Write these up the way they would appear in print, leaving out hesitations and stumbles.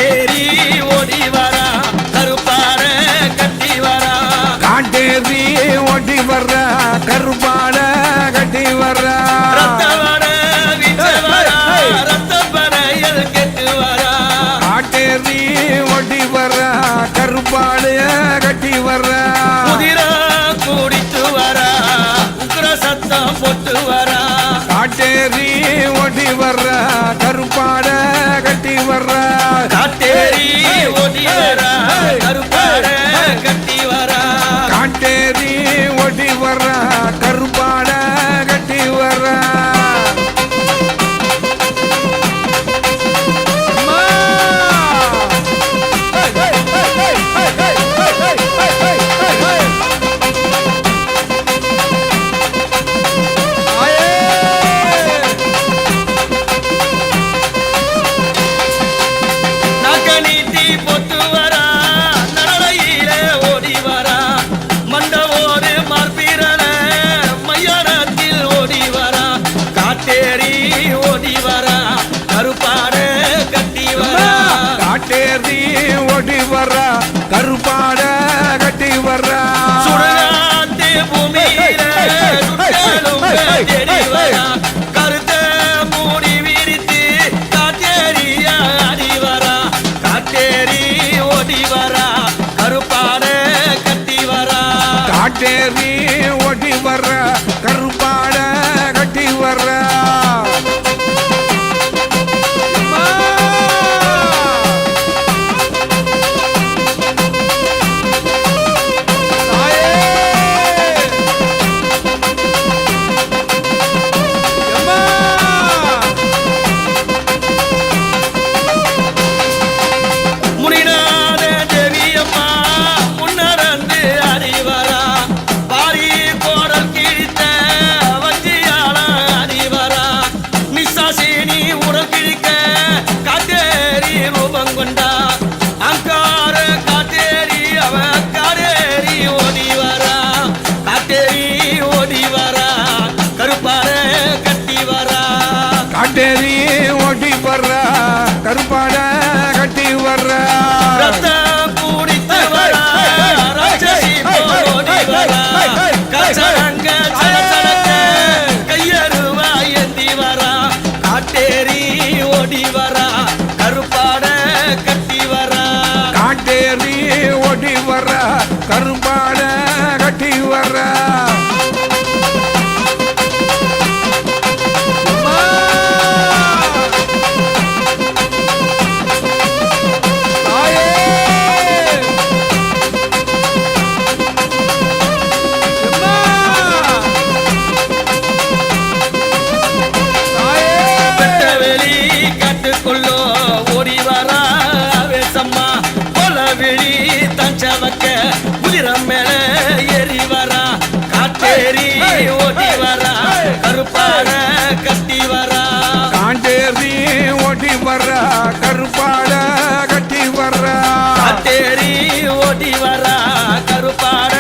காட்டேரி ஓடி வரா கருப்பாட கட்டி வரா காட்டேரி ஓடி வர்ற கருப்பாட கட்டி வர்ற ரத்தவட வீச்ச வரா ரத்தப்படையல் கெட்டு வரா காட்டேரி ஓடி வர்ற கருப்பாடு கட்டி வர்ற குதிரை கூடிட்டு வரா உக்கிர சத்தம் போட்டு வரா காட்டேரி ஓடி வர்ற கருப்பாட கட்டி வர்ற காட்டேரி ஓடி வரா கருப்பாட கட்டி வரா காட்டேரி ஓடி வர்ற கருப்பாட கட்டி வர்ற நீட்டி பொத்து வரா நடலையில ஓடி வரா மண்டவோடு மார்பிரன மையானத்தில் ஓடி வரா காட்டேரி ஓடி வரா கருப்பாட கட்டி வரா காட்டேரி ஓடி வர்ற கருப்பாட கட்டி வர்ற சுடுகாட்டு பூமியில சுட்டலும் தேடி வரா கருத்த மூடி விரித்து காட்டேரி ஆடி வரா காட்டேரி ஓடி வரா கருப்பாட கட்டி வரா காட்டேரி ஓடி வர்ற கருப்பாட கட்டி வர்ற முனிநாத தேவியம்மா முன்னடந்து ஆடி வரா பாரி கோடல் கிழித்த வஞ்சியாள ஆடி வரா மிஸ்ஸாசினி உடல் கிழிக்க காட்டேரி ரூபம் கொண்டா அங்கார காட்டேரி அவ காடேரி ஓடி வரா காட்டேரி ஓடி வரா கருப்பாட கட்டி வரா காட்டேரி ஓடி வர்ற கருப்பாட கட்டி வர்ற ரத்தம் கூடித்து வரா ராட்சசி போல் ஓடி வரா கச்சடங்க சலசலக்க கையருவா ஏந்தி வரா காட்டேரி ஓடி வரா கருப்பாட கட்டி வரா காட்டேரி ஓடி வர்ற கருப்பாட கட்டி வர்ற வெட்டவெளி காட்டுக்குள்ளோ ஓடி வரா வேசம்மா கொலவெளி தஞ்சவக்க குதிரம் மேல ஏறி வரா காட்டேரி ஓடி வரா கருப்பாட கட்டி வரா காட்டேரி ஓடி வர்ற கருப்பாட கட்டி வர்ற காட்டேரி ஓடி வரா கருப்பாட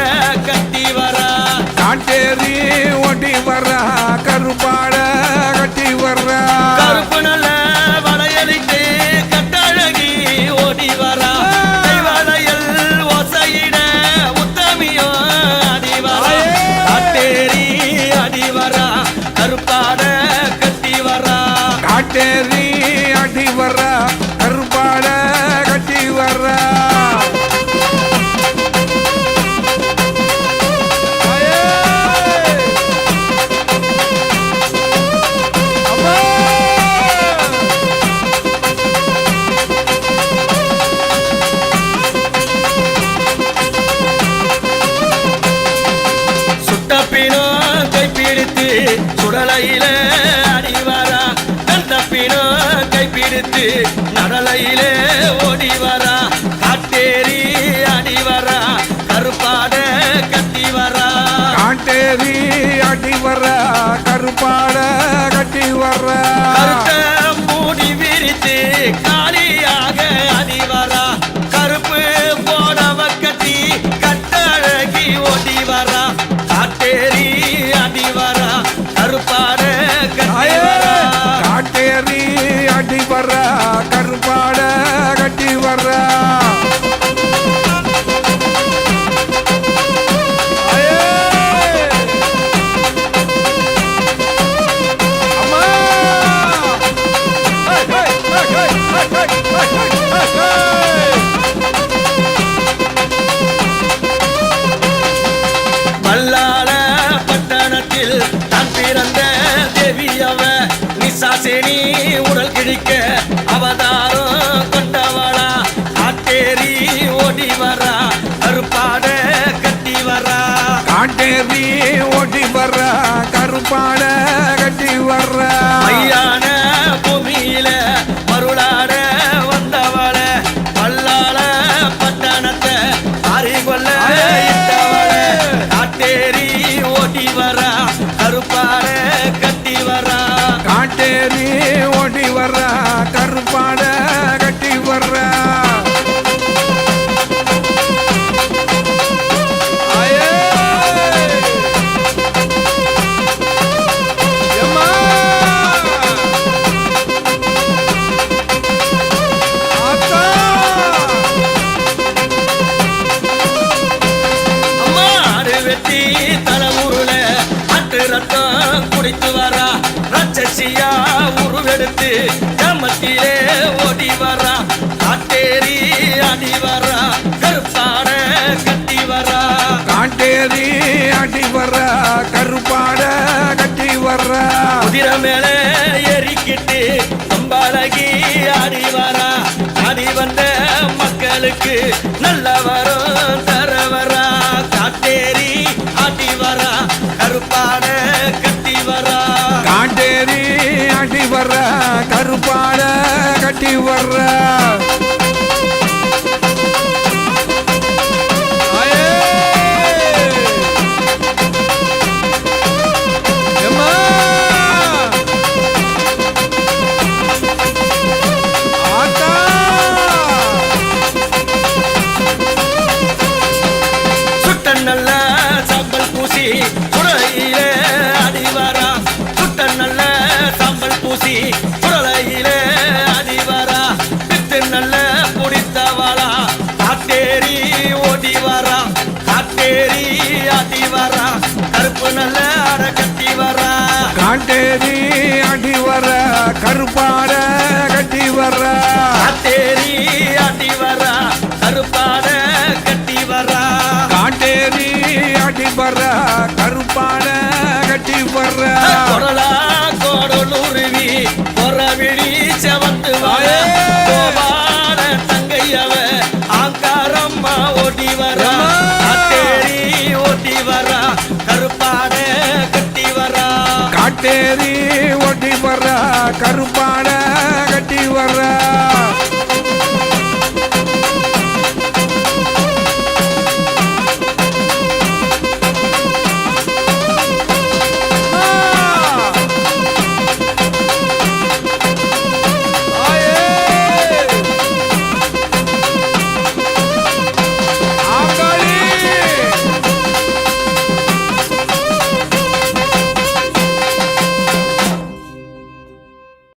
கட்டி வரா காட்டேரி ஓடி வர்ற கருப்பாட கட்டி வர்ற கருப்பு நல்ல வளையலிட்டு கட்டழகி ஓடி வரா கைவளையல் ஓசையிட உத்தமியோ அடி வரா காட்டேரி அடி வரா கருப்பாட கட்டி வரா காட்டேரி அடி வர்ற கருப்பாட கட்டி வர்ற சுட்டப்பினோ கைப்பிடித்து சுடலையில அடி வரா கந்தப்பினோ கைப்பிடித்து நடலையில ஓடி வரா காட்டேரி அடி வரா கருப்பாட கட்டி வரா காட்டேரி அடி வர்ற கருப்பாட கட்டி வர்ற கருத்த மூடி விரித்து காலியாக அடி வரா கருப்பு போடவ கட்டி கட்டழகி ஓடி வரா காட்டேரி அடி வரா கருப்பாட கட்டி வரா காட்டேரி அடி வர்ற கருப்பாட கட்டி காசேனி உடல் கிழிக்க அவதாரம் கொண்டவளா காட்டேரி ஓடி வரா கருப்பாட கட்டி வரா காட்டேரி ஓடி வர்ற கருப்பாட கட்டி வர்ற மையான பூமியில மருளாட வந்தவள பல்லாள பட்டணத்தை அறிகொள்ள இட்டவள காட்டேரி ஓடி வரா கருப்பாட கட்டி வரா காட்டேரி ஓடி வர்ற கருப்பாட கட்டி வர்ற ஆயே! எம்மா! ஆத்தா! அம்மா ஆடு வெட்டி தலைமுருள அட்டு ரத்தம் குடித்து வரா ரட்சசியா உருவெடுத்து ஜமத்திலே ஓடி வரா காட்டேரி அடி வரா கருப்பாட கட்டி வரா காட்டேரி அடி வர்ற கருப்பாட கட்டி வர்ற குதிரை மேல ஏறிக்கிட்டு அம்பாலகி ஆடி வரா ஆடி வந்த மக்களுக்கு நல்ல வரம் தர வரா காட்டேரி ஆடி வரா கருப்பாட கட்டி வரா காட்டேரி அடி வர்ற கருப்பாட கட்டி வர்ற ஆயே! எம்மா! ஆத்தா! சுட்ட நல்ல சாம்பல் பூசி குடலையிலே அடி வரா சுட்ட நல்ல சாம்பல் பூசி குடலையிலே அடி வரா பித்து நல்ல புடித்தவளா காட்டேரி ஓடி வரா காட்டேரி அடி வரா கருப்பு நல்ல அட கட்டி வரா காட்டேரி அடி வர்ற கருப்பாட கட்டி வர்ற காட்டேரி அடி வரா கருப்பாட கட்டி வரா காட்டேரி அடி வர்ற கருப்பாட கட்டி வர்ற கொரலா கோடலுருவி பொறவிழி செவந்து வாழ கோபால தங்கையவ ஆங்காரம்மா ஓடி வரா காட்டேரி ஓடி வரா கருப்பாட கட்டி வரா காட்டேரி ஓடி வர்ற கருப்பாட கட்டி வர்ற